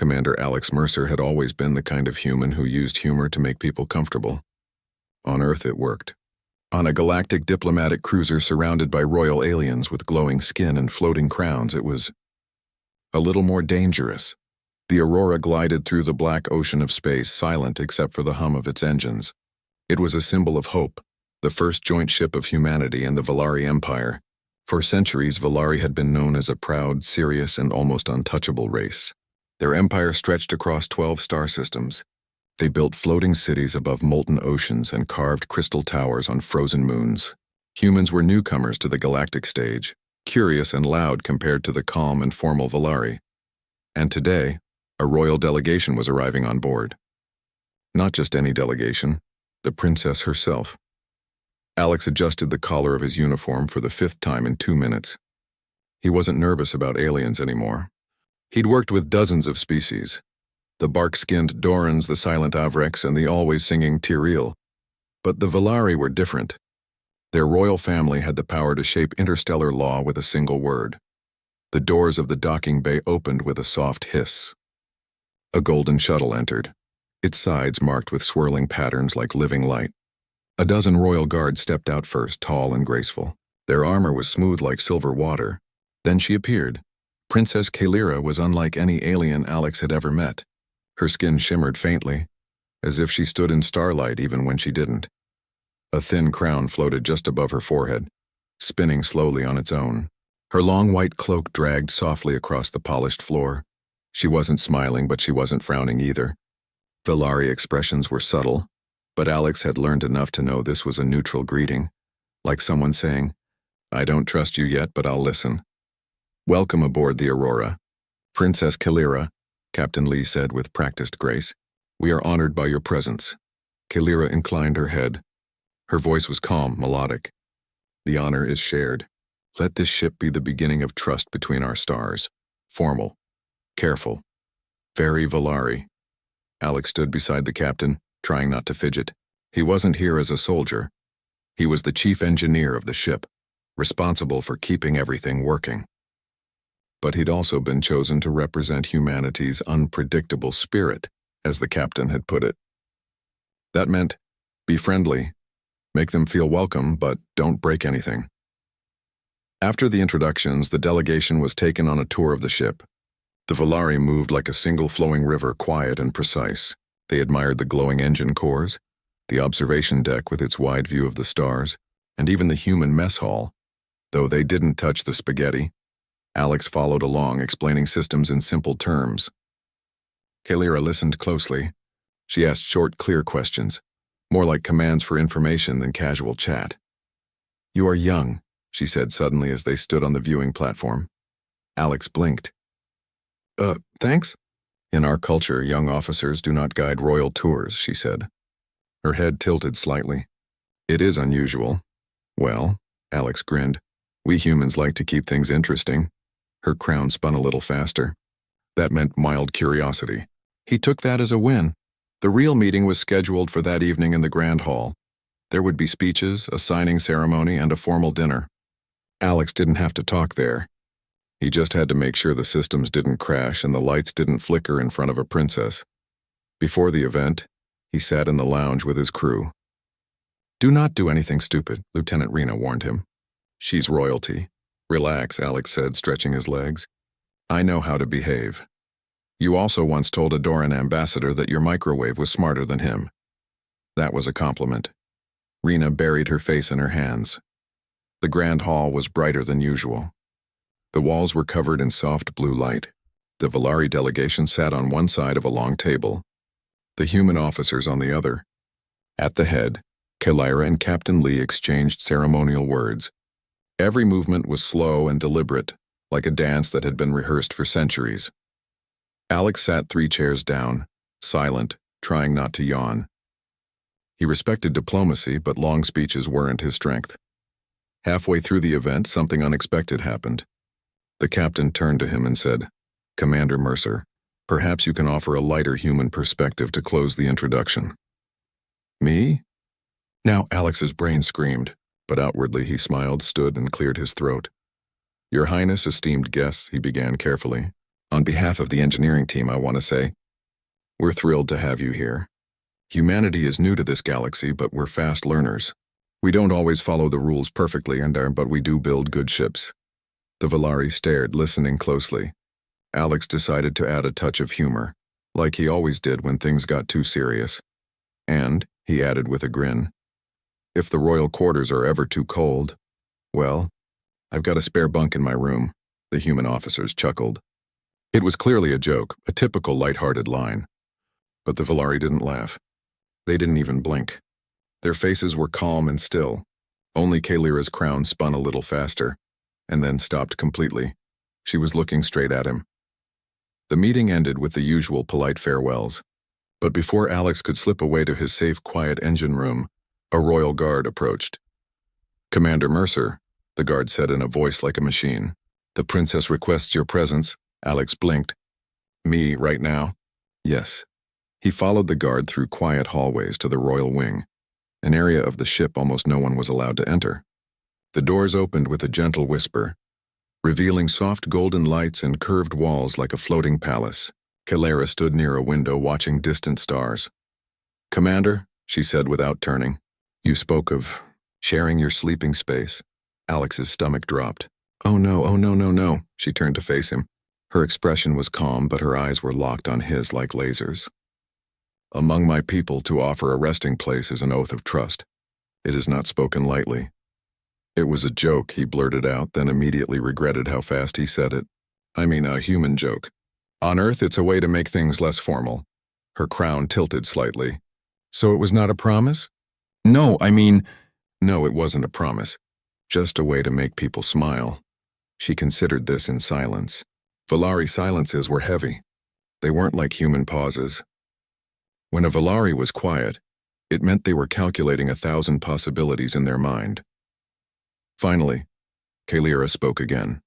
Commander Alex Mercer had always been the kind of human who used humor to make people comfortable. On Earth it worked. On a galactic diplomatic cruiser surrounded by royal aliens with glowing skin and floating crowns, it was a little more dangerous. The Aurora glided through the black ocean of space, silent except for the hum of its engines. It was a symbol of hope, the first joint ship of humanity and the Valari Empire. For centuries, Valari had been known as a proud, serious, and almost untouchable race. Their empire stretched across 12 star systems. They built floating cities above molten oceans and carved crystal towers on frozen moons. Humans were newcomers to the galactic stage, curious and loud compared to the calm and formal Valari. And today, a royal delegation was arriving on board. Not just any delegation, the princess herself. Alex adjusted the collar of his uniform for the 5th time in 2 minutes. He wasn't nervous about aliens anymore. He'd worked with dozens of species. The bark-skinned Dorans, the silent Avrex, and the always-singing Tyrell. But the Valari were different. Their royal family had the power to shape interstellar law with a single word. The doors of the docking bay opened with a soft hiss. A golden shuttle entered, its sides marked with swirling patterns like living light. A dozen royal guards stepped out first, tall and graceful. Their armor was smooth like silver water. Then she appeared. Princess Kalira was unlike any alien Alex had ever met. Her skin shimmered faintly, as if she stood in starlight even when she didn't. A thin crown floated just above her forehead, spinning slowly on its own. Her long white cloak dragged softly across the polished floor. She wasn't smiling, but she wasn't frowning either. Valari expressions were subtle, but Alex had learned enough to know this was a neutral greeting, like someone saying, "I don't trust you yet, but I'll listen." "Welcome aboard the Aurora, Princess Kalira," Captain Lee said with practiced grace. "We are honored by your presence." Kalira inclined her head. Her voice was calm, melodic. "The honor is shared. Let this ship be the beginning of trust between our stars. Formal, careful, very Valari." Alex stood beside the captain, trying not to fidget. He wasn't here as a soldier. He was the chief engineer of the ship, responsible for keeping everything working. But he'd also been chosen to represent humanity's unpredictable spirit, as the captain had put it. That meant, be friendly, make them feel welcome, but don't break anything. After the introductions, the delegation was taken on a tour of the ship. The Valari moved like a single flowing river, quiet and precise. They admired the glowing engine cores, the observation deck with its wide view of the stars, and even the human mess hall. Though they didn't touch the spaghetti, Alex followed along, explaining systems in simple terms. Kalira listened closely. She asked short, clear questions, more like commands for information than casual chat. "You are young," she said suddenly as they stood on the viewing platform. Alex blinked. Thanks?" "In our culture, young officers do not guide royal tours," she said. Her head tilted slightly. "It is unusual." "Well," Alex grinned, "we humans like to keep things interesting." Her crown spun a little faster. That meant mild curiosity. He took that as a win. The real meeting was scheduled for that evening in the Grand Hall. There would be speeches, a signing ceremony, and a formal dinner. Alex didn't have to talk there. He just had to make sure the systems didn't crash and the lights didn't flicker in front of a princess. Before the event, he sat in the lounge with his crew. "Do not do anything stupid," Lieutenant Rena warned him. "She's royalty." "Relax," Alex said, stretching his legs. "I know how to behave. You also once told a Doran ambassador that your microwave was smarter than him." That was a compliment. Rena buried her face in her hands. The Grand Hall was brighter than usual. The walls were covered in soft blue light. The Valari delegation sat on one side of a long table, the human officers on the other. At the head, Kalira and Captain Lee exchanged ceremonial words. Every movement was slow and deliberate, like a dance that had been rehearsed for centuries. Alex sat 3 chairs down, silent, trying not to yawn. He respected diplomacy, but long speeches weren't his strength. Halfway through the event, something unexpected happened. The captain turned to him and said, "Commander Mercer, perhaps you can offer a lighter human perspective to close the introduction." "Me?" Now Alex's brain screamed, but outwardly he smiled, stood, and cleared his throat. "Your Highness, esteemed guests," he began carefully, On behalf of the engineering team, I want to say, we're thrilled to have you here. Humanity is new to this galaxy, but we're fast learners. We don't always follow the rules perfectly, but we do build good ships. The Valari stared, listening closely. Alex decided to add a touch of humor, like he always did when things got too serious. And, he added with a grin, if the royal quarters are ever too cold, well, I've got a spare bunk in my room. The human officers chuckled. It was clearly a joke, a typical light-hearted line. But the Valari didn't laugh. They didn't even blink. Their faces were calm and still. Only Kalira's crown spun a little faster, and then stopped completely. She was looking straight at him. The meeting ended with the usual polite farewells. But before Alex could slip away to his safe, quiet engine room, a royal guard approached. Commander Mercer, the guard said in a voice like a machine. The princess requests your presence. Alex blinked. Me, right now? Yes. He followed the guard through quiet hallways to the royal wing, an area of the ship almost no one was allowed to enter. The doors opened with a gentle whisper, revealing soft golden lights and curved walls like a floating palace. Kalira stood near a window watching distant stars. Commander, she said without turning, you spoke of sharing your sleeping space. Alex's stomach dropped. Oh no, she turned to face him. Her expression was calm, but her eyes were locked on his like lasers. Among my people, to offer a resting place is an oath of trust. It is not spoken lightly. It was a joke, he blurted out, then immediately regretted how fast he said it. I mean, a human joke. On Earth, it's a way to make things less formal. Her crown tilted slightly. So it was not a promise? No, it wasn't a promise. Just a way to make people smile. She considered this in silence. Valari silences were heavy. They weren't like human pauses. When a Valari was quiet, it meant they were calculating 1,000 possibilities in their mind. Finally, Kalira spoke again.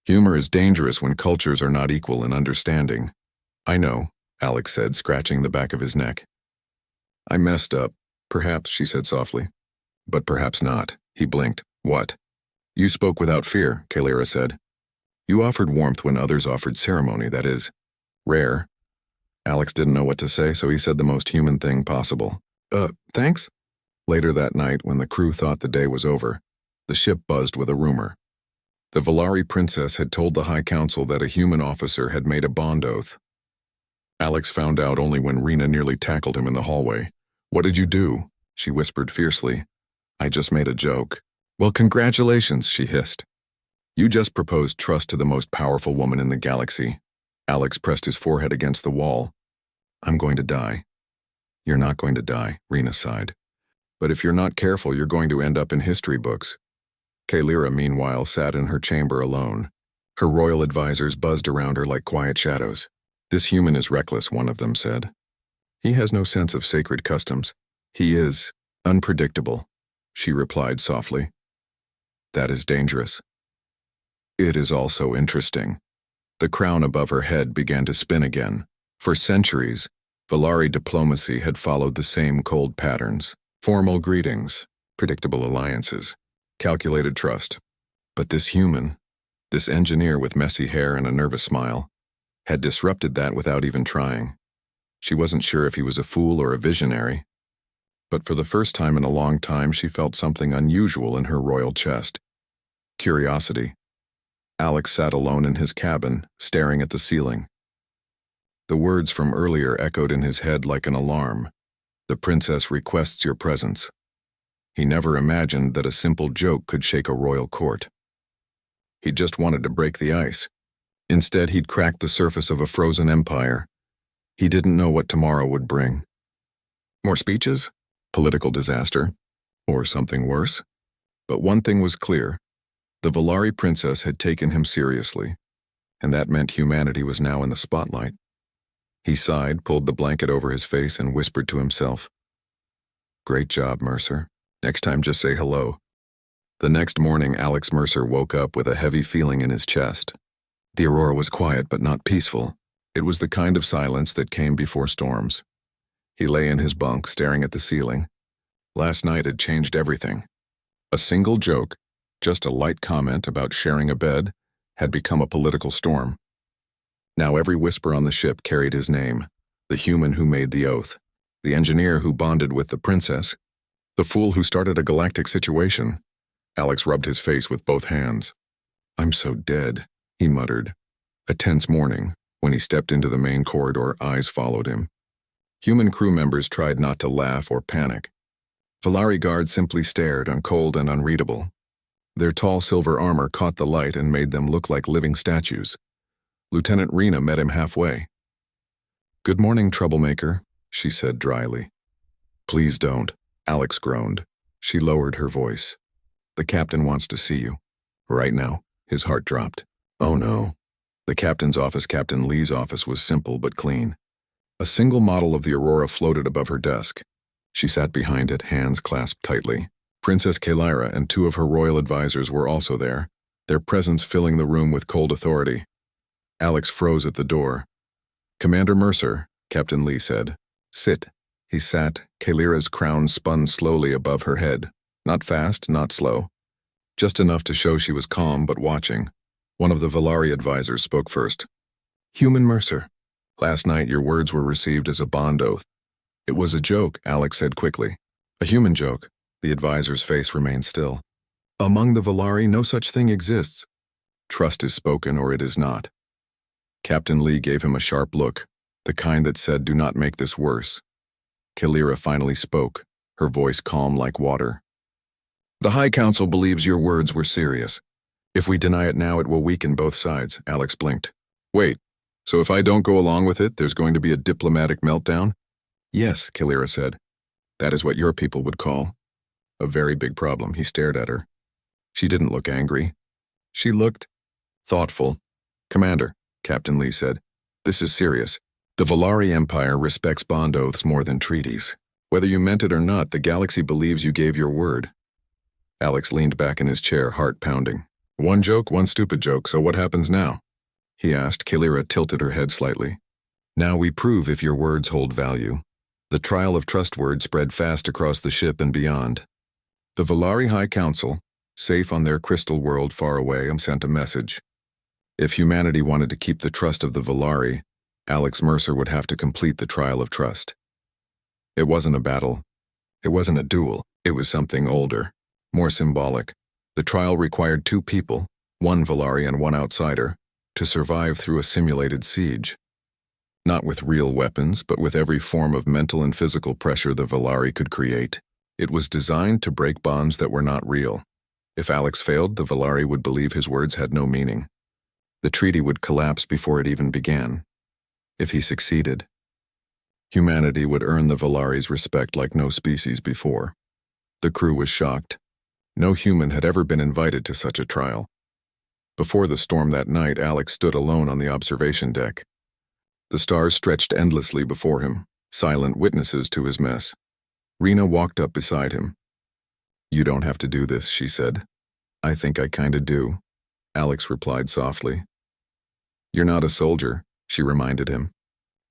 Humor is dangerous when cultures are not equal in understanding. I know, Alex said, scratching the back of his neck. I messed up, perhaps, she said softly. But perhaps not. He blinked. What? You spoke without fear, Kalira said. You offered warmth when others offered ceremony, that is, rare. Alex didn't know what to say, so he said the most human thing possible. Thanks? Later that night, when the crew thought the day was over, the ship buzzed with a rumor. The Valari princess had told the High Council that a human officer had made a bond oath. Alex found out only when Rena nearly tackled him in the hallway. What did you do? She whispered fiercely. I just made a joke. Well, congratulations, she hissed. You just proposed trust to the most powerful woman in the galaxy. Alex pressed his forehead against the wall. I'm going to die. You're not going to die, Rena sighed. But if you're not careful, you're going to end up in history books. Kalira, meanwhile, sat in her chamber alone. Her royal advisors buzzed around her like quiet shadows. This human is reckless, one of them said. He has no sense of sacred customs. He is unpredictable, she replied softly. That is dangerous. It is also interesting. The crown above her head began to spin again. For centuries, Valari diplomacy had followed the same cold patterns. Formal greetings, predictable alliances, calculated trust. But this human, this engineer with messy hair and a nervous smile, had disrupted that without even trying. She wasn't sure if he was a fool or a visionary. But for the first time in a long time, she felt something unusual in her royal chest. Curiosity. Alex sat alone in his cabin, staring at the ceiling. The words from earlier echoed in his head like an alarm. The princess requests your presence. He never imagined that a simple joke could shake a royal court. He just wanted to break the ice. Instead, he'd cracked the surface of a frozen empire. He didn't know what tomorrow would bring. More speeches? Political disaster? Or something worse? But one thing was clear. The Valari princess had taken him seriously, and that meant humanity was now in the spotlight. He sighed, pulled the blanket over his face, and whispered to himself, Great job, Mercer. Next time just say hello. The next morning, Alex Mercer woke up with a heavy feeling in his chest. The aurora was quiet but not peaceful. It was the kind of silence that came before storms. He lay in his bunk, staring at the ceiling. Last night had changed everything. A single joke, just a light comment about sharing a bed, had become a political storm. Now every whisper on the ship carried his name, the human who made the oath, the engineer who bonded with the princess, the fool who started a galactic situation. Alex rubbed his face with both hands. "I'm so dead," he muttered. A tense morning, when he stepped into the main corridor, eyes followed him. Human crew members tried not to laugh or panic. Valari guards simply stared, cold and unreadable. Their tall silver armor caught the light and made them look like living statues. Lieutenant Rena met him halfway. "Good morning, troublemaker," she said dryly. "Please don't," Alex groaned. She lowered her voice. "The captain wants to see you." Right now, his heart dropped. Oh no. The captain's office, Captain Lee's office, was simple but clean. A single model of the Aurora floated above her desk. She sat behind it, hands clasped tightly. Princess Kalira and 2 of her royal advisors were also there, their presence filling the room with cold authority. Alex froze at the door. "Commander Mercer," Captain Lee said. "Sit." He sat. Kalira's crown spun slowly above her head. Not fast, not slow. Just enough to show she was calm but watching. One of the Valari advisors spoke first. "Human Mercer, last night your words were received as a bond oath." "It was a joke," Alex said quickly. "A human joke." The advisor's face remained still. "Among the Valari, no such thing exists. Trust is spoken or it is not." Captain Lee gave him a sharp look, the kind that said, "Do not make this worse." Kalira finally spoke, her voice calm like water. "The High Council believes your words were serious. If we deny it now, it will weaken both sides." Alex blinked. "Wait, so if I don't go along with it, there's going to be a diplomatic meltdown?" "Yes," Kalira said. "That is what your people would call a very big problem." He stared at her. She didn't look angry. She looked thoughtful. "Commander," Captain Lee said, "this is serious. The Valari Empire respects bond oaths more than treaties. Whether you meant it or not, the galaxy believes you gave your word." Alex leaned back in his chair, heart pounding. "One joke, one stupid joke, so what happens now?" he asked. Kalira tilted her head slightly. "Now we prove if your words hold value." The trial of trust word spread fast across the ship and beyond. The Valari High Council, safe on their crystal world far away, sent a message. If humanity wanted to keep the trust of the Valari, Alex Mercer would have to complete the trial of trust. It wasn't a battle. It wasn't a duel. It was something older, more symbolic. The trial required 2 people, one Valari and one outsider, to survive through a simulated siege. Not with real weapons, but with every form of mental and physical pressure the Valari could create. It was designed to break bonds that were not real. If Alex failed, the Valari would believe his words had no meaning. The treaty would collapse before it even began. If he succeeded, humanity would earn the Valari's respect like no species before. The crew was shocked. No human had ever been invited to such a trial. Before the storm that night, Alex stood alone on the observation deck. The stars stretched endlessly before him, silent witnesses to his mess. Rena walked up beside him. "You don't have to do this," she said. "I think I kinda do," Alex replied softly. "You're not a soldier," she reminded him.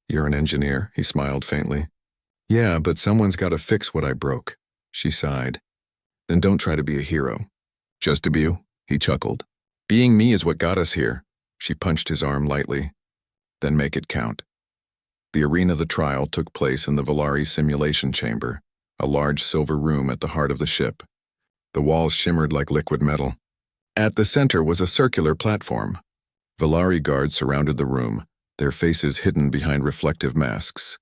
"You're an engineer," he smiled faintly. "Yeah, but someone's gotta fix what I broke," she sighed. "Then don't try to be a hero." "Just to be you," he chuckled. "Being me is what got us here." She punched his arm lightly. "Then make it count." The arena of the trial took place in the Valari simulation chamber, a large silver room at the heart of the ship. The walls shimmered like liquid metal. At the center was a circular platform. Valari guards surrounded the room, their faces hidden behind reflective masks.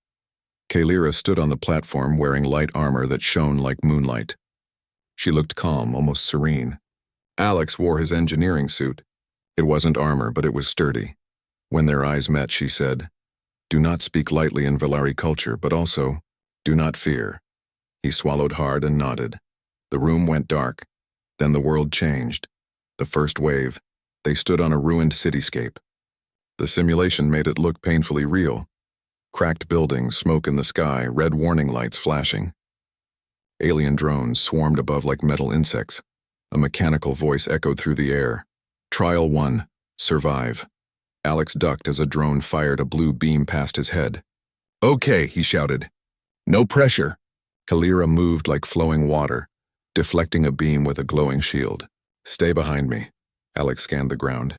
Kalira stood on the platform wearing light armor that shone like moonlight. She looked calm, almost serene. Alex wore his engineering suit. It wasn't armor, but it was sturdy. When their eyes met, she said, "Do not speak lightly in Valari culture, but also, do not fear." He swallowed hard and nodded. The room went dark. Then the world changed. The first wave. They stood on a ruined cityscape. The simulation made it look painfully real. Cracked buildings, smoke in the sky, red warning lights flashing. Alien drones swarmed above like metal insects. A mechanical voice echoed through the air. "Trial 1. Survive." Alex ducked as a drone fired a blue beam past his head. "Okay," he shouted. "No pressure." Kalira moved like flowing water, deflecting a beam with a glowing shield. "Stay behind me." Alex scanned the ground.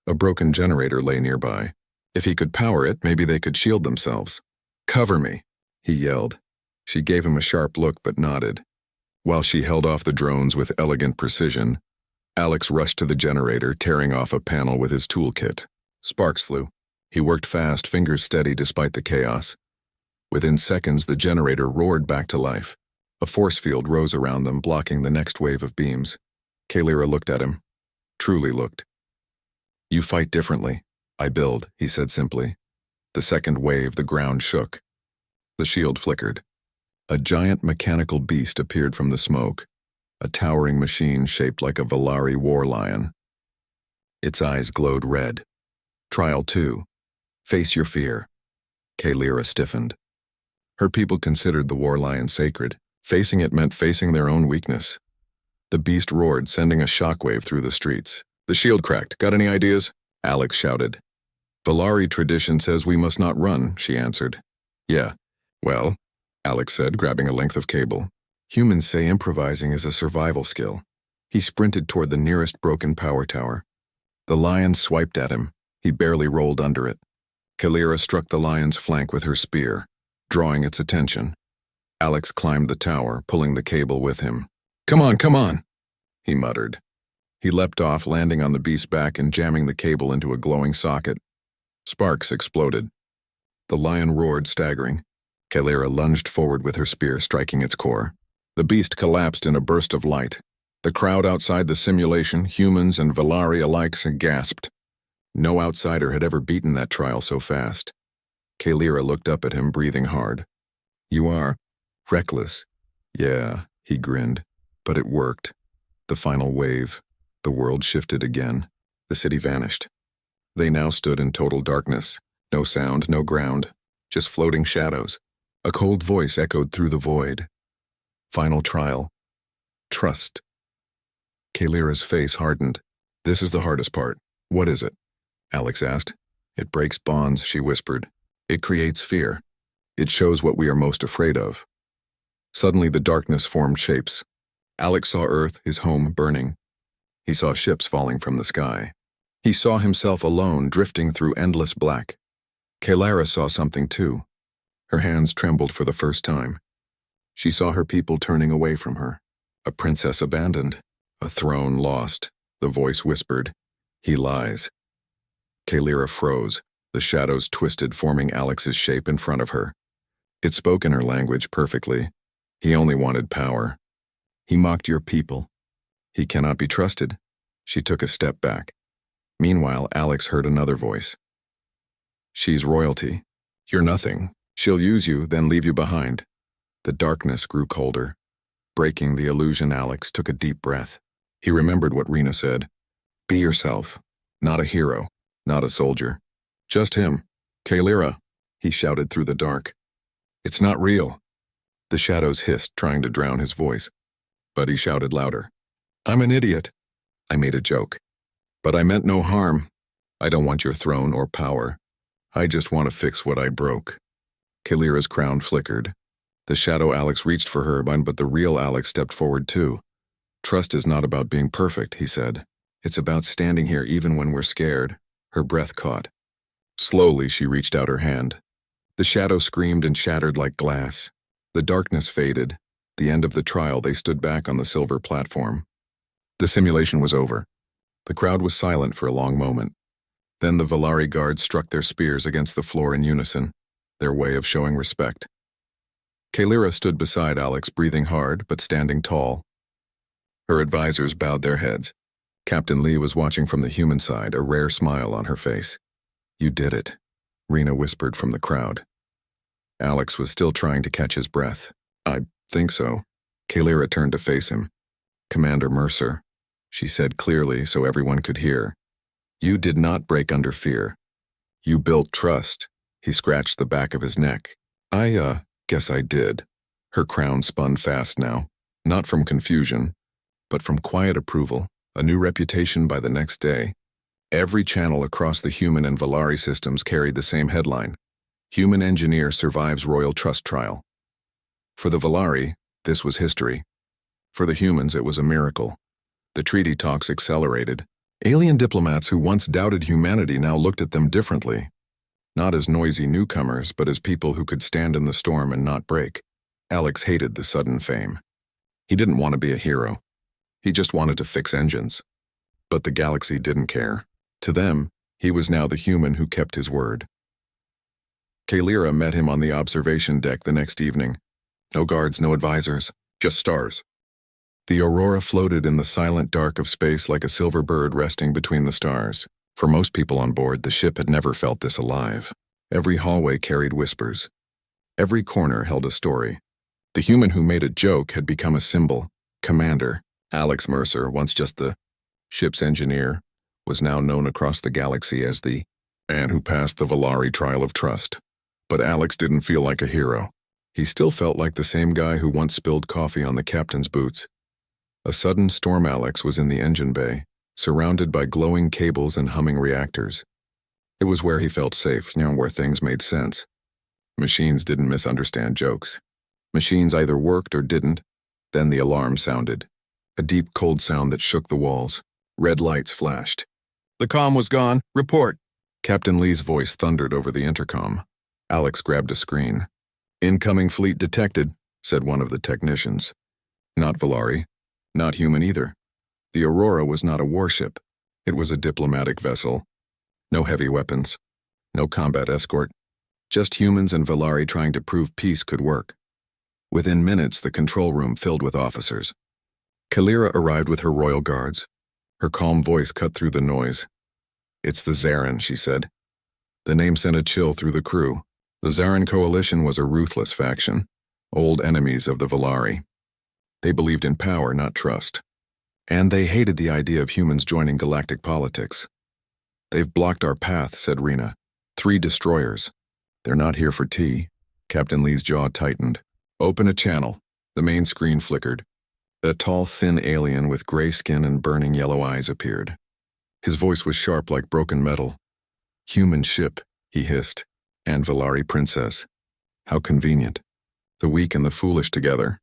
A broken generator lay nearby. If he could power it, maybe they could shield themselves. "Cover me," he yelled. She gave him a sharp look but nodded. While she held off the drones with elegant precision, Alex rushed to the generator, tearing off a panel with his toolkit. Sparks flew. He worked fast, fingers steady despite the chaos. Within seconds, the generator roared back to life. A force field rose around them, blocking the next wave of beams. Kalira looked at him. Truly looked. "You fight differently. I build," he said simply. The second wave, the ground shook. The shield flickered. A giant mechanical beast appeared from the smoke, a towering machine shaped like a Valari war lion. Its eyes glowed red. Trial 2. Face your fear. Kalira stiffened. Her people considered the war lion sacred. Facing it meant facing their own weakness. The beast roared, sending a shockwave through the streets. "The shield cracked. Got any ideas?" Alex shouted. "Valari tradition says we must not run," she answered. "Yeah. Well," Alex said, grabbing a length of cable. "Humans say improvising is a survival skill." He sprinted toward the nearest broken power tower. The lion swiped at him. He barely rolled under it. Kalira struck the lion's flank with her spear, drawing its attention. Alex climbed the tower, pulling the cable with him. Come on," he muttered. He leapt off, landing on the beast's back and jamming the cable into a glowing socket. Sparks exploded. The lion roared, staggering. Kalira lunged forward with her spear, striking its core. The beast collapsed in a burst of light. The crowd outside the simulation, humans and Valari alike, gasped. No outsider had ever beaten that trial so fast. Kalira looked up at him, breathing hard. "You are reckless." "Yeah," he grinned. But it worked. The final wave. The world shifted again. The city vanished. They now stood in total darkness. No sound, no ground. Just floating shadows. A cold voice echoed through the void. Final trial. Trust. Kalira's face hardened. "This is the hardest part. What is it?" Alex asked. "It breaks bonds," she whispered. "It creates fear. It shows what we are most afraid of." Suddenly the darkness formed shapes. Alex saw Earth, his home, burning. He saw ships falling from the sky. He saw himself alone, drifting through endless black. Kalira saw something too. Her hands trembled for the first time. She saw her people turning away from her. A princess abandoned. A throne lost. The voice whispered, "He lies." Kalira froze. The shadows twisted, forming Alex's shape in front of her. It spoke in her language perfectly. He only wanted power. "He mocked your people. He cannot be trusted." She took a step back. Meanwhile, Alex heard another voice. "She's royalty. You're nothing. She'll use you, then leave you behind." The darkness grew colder. Breaking the illusion, Alex took a deep breath. He remembered what Rena said. Be yourself. Not a hero. Not a soldier. Just him. "Kalira," he shouted through the dark. "It's not real." The shadows hissed, trying to drown his voice. But he shouted louder. "I'm an idiot. I made a joke. But I meant no harm. I don't want your throne or power. I just want to fix what I broke." Kalira's crown flickered. The shadow Alex reached for her, but the real Alex stepped forward too. "Trust is not about being perfect," he said. "It's about standing here even when we're scared." Her breath caught. Slowly, she reached out her hand. The shadow screamed and shattered like glass. The darkness faded. The end of the trial, they stood back on the silver platform. The simulation was over. The crowd was silent for a long moment. Then the Valari guards struck their spears against the floor in unison, their way of showing respect. Kalira stood beside Alex, breathing hard but standing tall. Her advisors bowed their heads. Captain Lee was watching from the human side, a rare smile on her face. "You did it," Rena whispered from the crowd. Alex was still trying to catch his breath. "I think so." Kalira turned to face him. "Commander Mercer," she said clearly so everyone could hear. "You did not break under fear. You built trust." He scratched the back of his neck. I guess I did." Her crown spun fast now, not from confusion, but from quiet approval, a new reputation by the next day. Every channel across the human and Valari systems carried the same headline: "Human engineer survives royal trust trial." For the Valari, this was history. For the humans, it was a miracle. The treaty talks accelerated. Alien diplomats who once doubted humanity now looked at them differently. not as noisy newcomers, but as people who could stand in the storm and not break. Alex hated the sudden fame. He didn't want to be a hero. He just wanted to fix engines. But the galaxy didn't care. To them, he was now the human who kept his word. Kalira met him on the observation deck the next evening. No guards, no advisors, just stars. The Aurora floated in the silent dark of space like a silver bird resting between the stars. For most people on board, the ship had never felt this alive. Every hallway carried whispers. Every corner held a story. The human who made a joke had become a symbol. Commander Alex Mercer, once just the ship's engineer, was now known across the galaxy as the man who passed the Valari trial of trust. But Alex didn't feel like a hero. He still felt like the same guy who once spilled coffee on the captain's boots. A sudden storm. Alex was in the engine bay, surrounded by glowing cables and humming reactors. It was where he felt safe, where things made sense. Machines didn't misunderstand jokes. Machines either worked or didn't. Then the alarm sounded. A deep, cold sound that shook the walls. Red lights flashed. "The comm was gone. Report." Captain Lee's voice thundered over the intercom. Alex grabbed a screen. "Incoming fleet detected," said one of the technicians. Not Valari. Not human either. The Aurora was not a warship. It was a diplomatic vessel. No heavy weapons. No combat escort. Just humans and Valari trying to prove peace could work. Within minutes, the control room filled with officers. Kalira arrived with her royal guards. Her calm voice cut through the noise. "It's the Zarin," she said. The name sent a chill through the crew. The Zarin coalition was a ruthless faction, old enemies of the Valari. They believed in power, not trust. And they hated the idea of humans joining galactic politics. "They've blocked our path," said Rena. 3 destroyers. "They're not here for tea." Captain Lee's jaw tightened. "Open a channel." The main screen flickered. A tall, thin alien with gray skin and burning yellow eyes appeared. His voice was sharp like broken metal. "Human ship," he hissed. "And Valari princess. How convenient. The weak and the foolish together."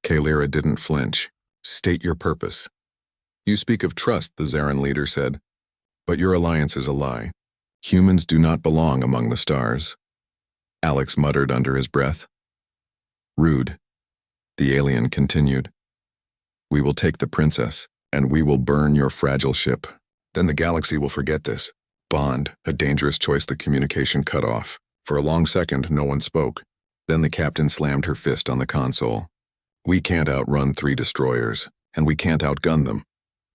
Kalira didn't flinch. "State your purpose." "You speak of trust," the Zarin leader said. "But your alliance is a lie. Humans do not belong among the stars." Alex muttered under his breath. "Rude." The alien continued. "We will take the princess, and we will burn your fragile ship. Then the galaxy will forget this. Bond, a dangerous choice." The communication cut off. For a long second, no one spoke. Then the captain slammed her fist on the console. "We can't outrun 3 destroyers, and we can't outgun them."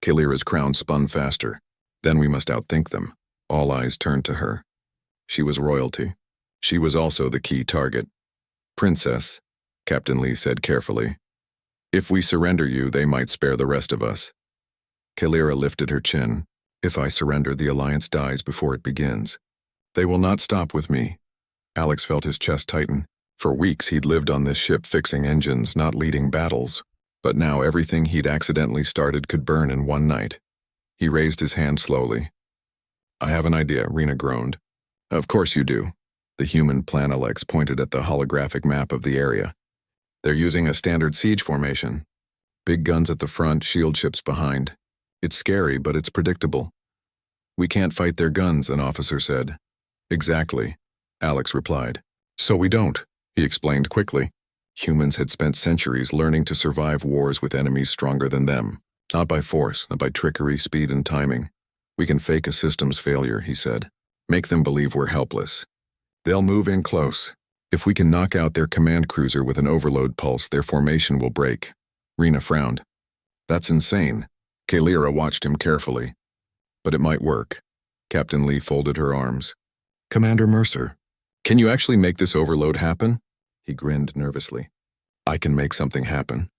Kalira's crown spun faster. "Then we must outthink them." All eyes turned to her. She was royalty. She was also the key target. "Princess," Captain Lee said carefully. "If we surrender you, they might spare the rest of us." Kalira lifted her chin. "If I surrender, the alliance dies before it begins. They will not stop with me." Alex felt his chest tighten. For weeks he'd lived on this ship fixing engines, not leading battles. But now everything he'd accidentally started could burn in one night. He raised his hand slowly. "I have an idea," Rena groaned. "Of course you do." The human Planalex pointed at the holographic map of the area. "They're using a standard siege formation. Big guns at the front, shield ships behind. It's scary, but it's predictable." "We can't fight their guns," an officer said. "Exactly," Alex replied. "So we don't," he explained quickly. Humans had spent centuries learning to survive wars with enemies stronger than them. Not by force, not by trickery, speed, and timing. "We can fake a system's failure," he said. "Make them believe we're helpless. They'll move in close. If we can knock out their command cruiser with an overload pulse, their formation will break." Rena frowned. "That's insane." Kalira watched him carefully. "But it might work." Captain Lee folded her arms. "Commander Mercer, can you actually make this overload happen?" He grinned nervously. "I can make something happen."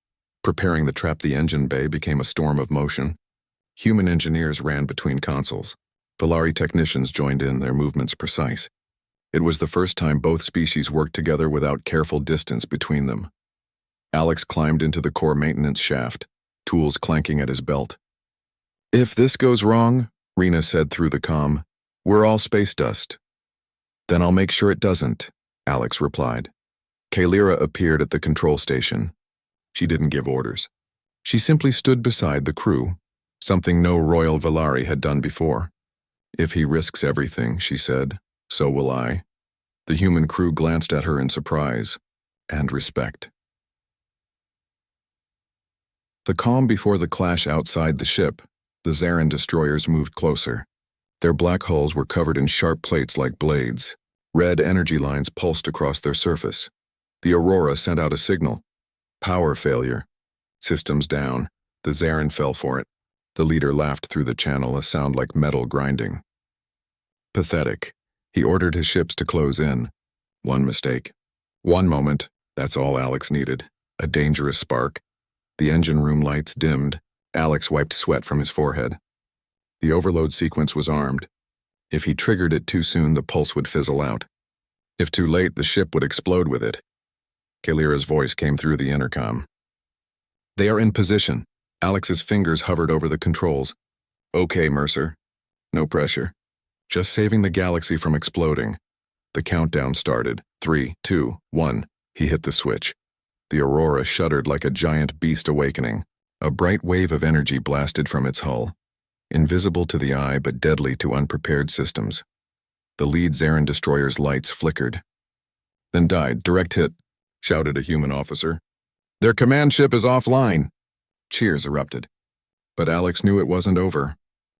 Preparing to trap the engine bay became a storm of motion. Human engineers ran between consoles. Valari technicians joined in, their movements precise. It was the first time both species worked together without careful distance between them. Alex climbed into the core maintenance shaft, tools clanking at his belt. "If this goes wrong," Rena said through the comm, "we're all space dust." "Then I'll make sure it doesn't," Alex replied. Kalira appeared at the control station. She didn't give orders. She simply stood beside the crew, something no Royal Valari had done before. "If he risks everything," she said, So will I. The human crew glanced at her in surprise and respect. The calm before the clash outside the ship, the Zarin destroyers moved closer. Their black hulls were covered in sharp plates like blades. Red energy lines pulsed across their surface. The Aurora sent out a signal. Power failure. Systems down. The Zarin fell for it. The leader laughed through the channel, a sound like metal grinding. Pathetic. He ordered his ships to close in. One mistake. One moment. That's all Alex needed. A dangerous spark. The engine room lights dimmed. Alex wiped sweat from his forehead. The overload sequence was armed. If he triggered it too soon, the pulse would fizzle out. If too late, the ship would explode with it. Kalira's voice came through the intercom. They are in position. Alex's fingers hovered over the controls. Okay, Mercer. No pressure. Just saving the galaxy from exploding. The countdown started. 3, 2, 1. He hit the switch. The Aurora shuddered like a giant beast awakening. A bright wave of energy blasted from its hull. Invisible to the eye but deadly to unprepared systems. The lead Zarin destroyer's lights flickered. Then died. Direct hit, shouted a human officer. Their command ship is offline. Cheers erupted. But Alex knew it wasn't over.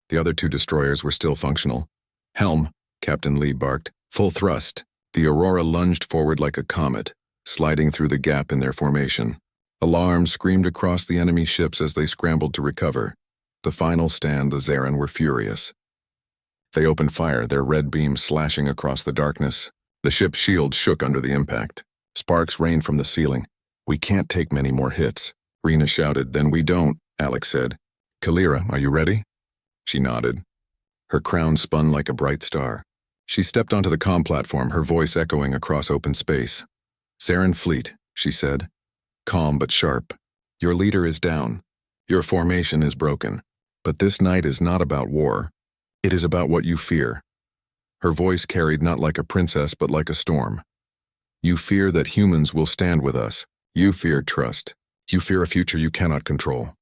The other two destroyers were still functional. Helm, Captain Lee barked. Full thrust. The Aurora lunged forward like a comet, sliding through the gap in their formation. Alarms screamed across the enemy ships as they scrambled to recover. The final stand, the Zarin were furious. They opened fire, their red beams slashing across the darkness. The ship's shield shook under the impact. Sparks rained from the ceiling. We can't take many more hits. Rena shouted. Then we don't, Alex said. Kalira, are you ready? She nodded. Her crown spun like a bright star. She stepped onto the comm platform, her voice echoing across open space. Zarin fleet, she said. Calm but sharp. Your leader is down. Your formation is broken. But this night is not about war. It is about what you fear. Her voice carried not like a princess but like a storm. You fear that humans will stand with us. You fear trust. You fear a future you cannot control.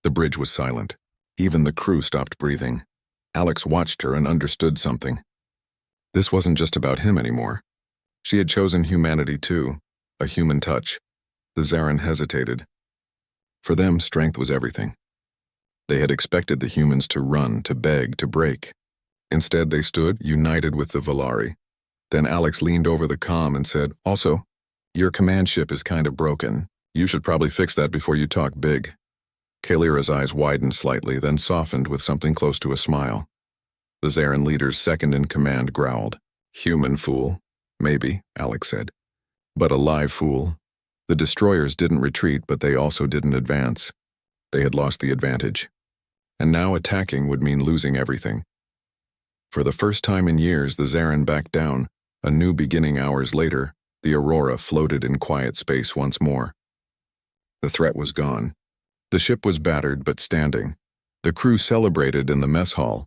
The bridge was silent. Even the crew stopped breathing. Alex watched her and understood something. This wasn't just about him anymore. She had chosen humanity too, a human touch. The Zarin hesitated. For them, strength was everything. They had expected the humans to run, to beg, to break. Instead, they stood, united with the Valari. Then Alex leaned over the comm and said, Also, your command ship is kind of broken. You should probably fix that before you talk big. Kalira's eyes widened slightly, then softened with something close to a smile. The Zarin leader's second-in-command growled. Human fool. Maybe, Alex said. But a live fool. The destroyers didn't retreat, but they also didn't advance. They had lost the advantage. And now attacking would mean losing everything. For the first time in years, the Zarin backed down. A new beginning hours later, the Aurora floated in quiet space once more. The threat was gone. The ship was battered but standing. The crew celebrated in the mess hall.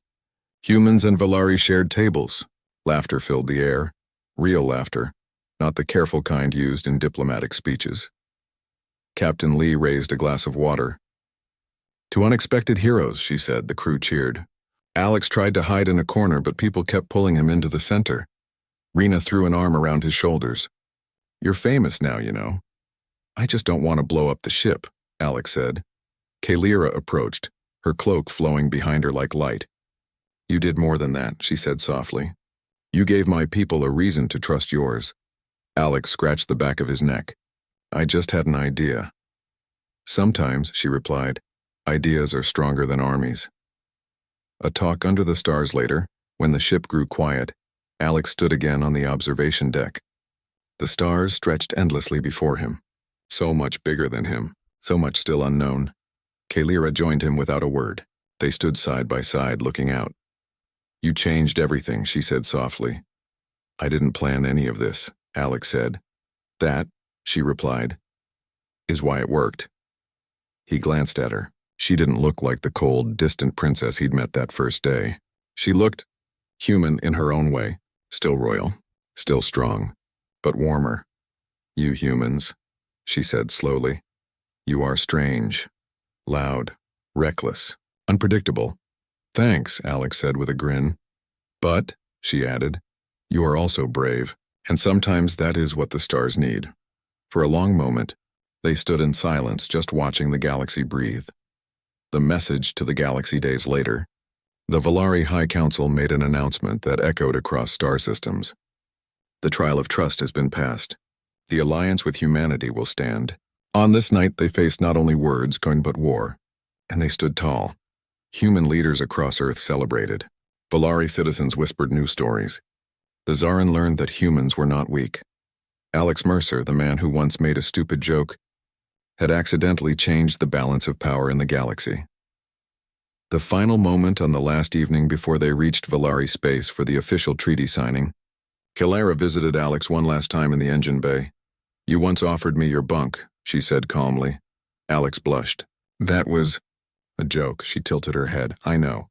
Humans and Valari shared tables. Laughter filled the air. Real laughter, not the careful kind used in diplomatic speeches. Captain Lee raised a glass of water. To unexpected heroes, she said. The crew cheered. Alex tried to hide in a corner, but people kept pulling him into the center. Rena threw an arm around his shoulders. You're famous now, you know. I just don't want to blow up the ship, Alex said. Kalira approached, her cloak flowing behind her like light. You did more than that, she said softly. You gave my people a reason to trust yours. Alex scratched the back of his neck. I just had an idea. Sometimes, she replied, ideas are stronger than armies. A talk under the stars later, when the ship grew quiet, Alex stood again on the observation deck. The stars stretched endlessly before him. So much bigger than him, so much still unknown. Kalira joined him without a word. They stood side by side, looking out. You changed everything, she said softly. I didn't plan any of this, Alex said. That, she replied, is why it worked. He glanced at her. She didn't look like the cold, distant princess he'd met that first day. She looked human in her own way, still royal, still strong, but warmer. You humans, she said slowly. You are strange, loud, reckless, unpredictable. Thanks, Alex said with a grin. But, she added, You are also brave, and sometimes that is what the stars need. For a long moment, they stood in silence, just watching the galaxy breathe. The message to the galaxy days later. The Valari High Council made an announcement that echoed across star systems. The trial of trust has been passed. The alliance with humanity will stand. On this night, they faced not only words, but war. And they stood tall. Human leaders across Earth celebrated. Valari citizens whispered new stories. The Zarin learned that humans were not weak. Alex Mercer, the man who once made a stupid joke, had accidentally changed the balance of power in the galaxy. The final moment on the last evening before they reached Valari space for the official treaty signing, Kalara visited Alex one last time in the engine bay. "You once offered me your bunk," she said calmly. Alex blushed. "That was a joke," she tilted her head. "I know.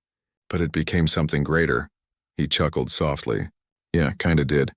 But it became something greater." He chuckled softly. "Yeah, kinda did.